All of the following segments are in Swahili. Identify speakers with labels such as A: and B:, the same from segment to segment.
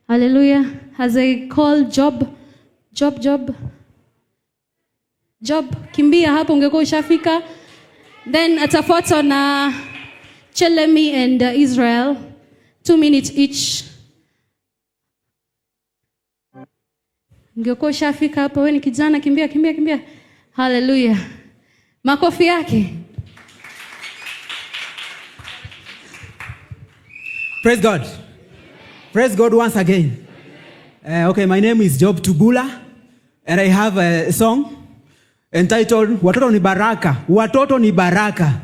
A: Hallelujah. As I call Job, kimbia hapo ungekuwa ushafika. Then atafuata na Chelemi and Israel, 2 minutes each. Ungekuwa ushafika hapo, wewe ni kijana, kimbia. Hallelujah. Makofi yake.
B: Praise God. Praise God once again. Okay, my name is Job Tugula, and I have a song entitled Watoto ni Baraka. Watoto ni Baraka.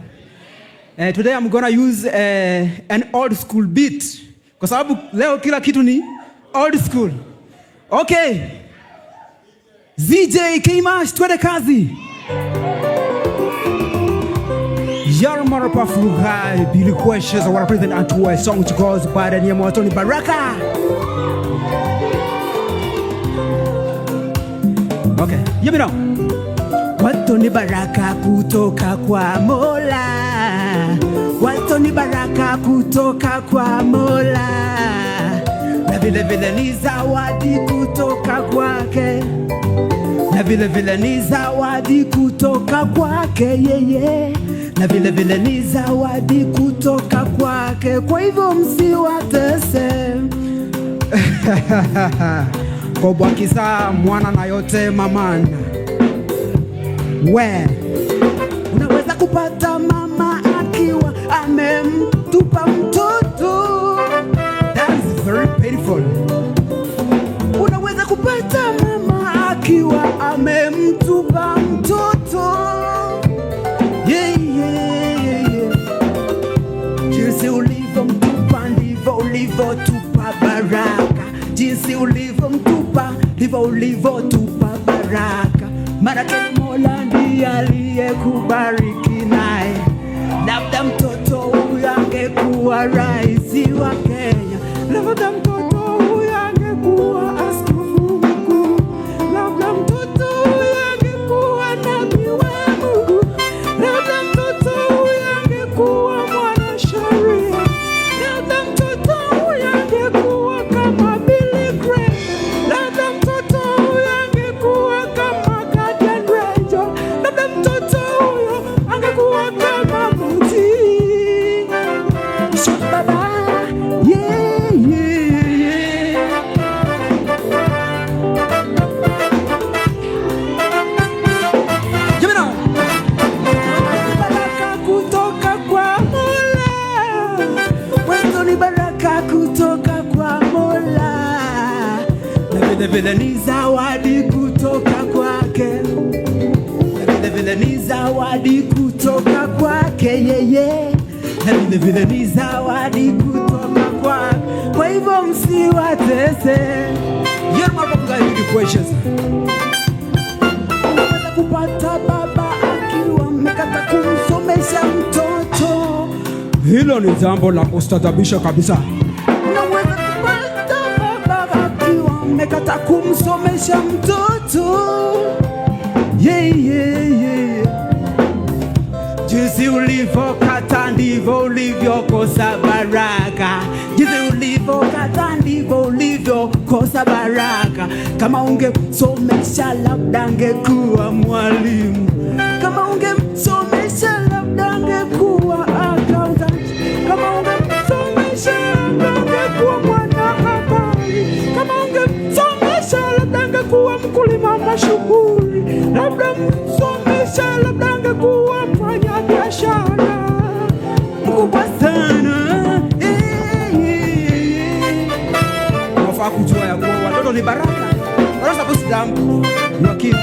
B: Today I'm going to use an old school beat. Kwa sababu leo kila kitu ni old school. Okay. ZJ Kimash, twende kazi. Yarmara Pafugai, Billy Questions, I want to present unto a song which goes by the name of Watoto ni Baraka. Okay, hear me now. Watoto ni baraka kutoka kwa Mola. Watoto ni baraka kutoka kwa Mola. Na vile vile ni zawadi kutoka kwake. Na vile vile ni zawadi kutoka kwake yeye. Na vile vile ni zawadi kutoka kwake. Kwa hivyo msiwatese. Kwa kisa mwana na yote mamana. We unaweza kupata mama akiwa amemtupa mtoto. That is very painful. Unaweza kupata mama akiwa amemtupa mtoto. Jinsi ulivyomtupa ndivyo ulivyotupa baraka. Jinsi ulivyomtupa ndivyo ulivyotupa baraka. Maana Mola ndiye aliyekubariki naye. Labda mtoto huyu angekuwa rais wa Kenya. Labda mtoto huyu angekuwa askofu mkuu. Labda mtoto huyu angekuwa nabii wa Mungu. Labda mtoto huyu angekuwa mwanasheria. Labda mtoto huyu angekuwa kama Billy Graham. Labda mtoto huyu angekuwa kama Guardian Ranger. Labda mtoto huyu angekuwa kama Muti. Baba, yeah. Jamani, baraka kutoka kwa Mola. Watoto ni baraka kutoka kwa Mola. Na vile vile ni zawadi kutoka kwake. Na vile vile ni zawadi kutoka kwake yeye. Na vile vile ni zawadi kutoka kwake. Kwa hivyo msiwatese. Yarmara Pafugai, Billy Questions. Unaweza kupata baba akiwa amekata kumsomesha mtoto. Hilo ni jambo la kustaajabisha kabisa. Unaweza kupata baba akiwa amekata kumsomesha mtoto. Jinsi ulivyokata ndivyo ulivyokosa baraka. Jinsi ulivyokata ndivyo ulivyokosa baraka. Kama ungemsomesha labda angekuwa mwalimu. Kama ungemsomesha labda angekuwa accountant. Kama ungemsomesha labda angekuwa mwanahabari. Kama ungemsomesha labda angekuwa mkulima mashuhuri. Labda msomesha labda angekuwa mfanya biashara mkubwa sana. Unafaa kujua ya kuwa watoto ni baraka. Wala sababu sidamu wakini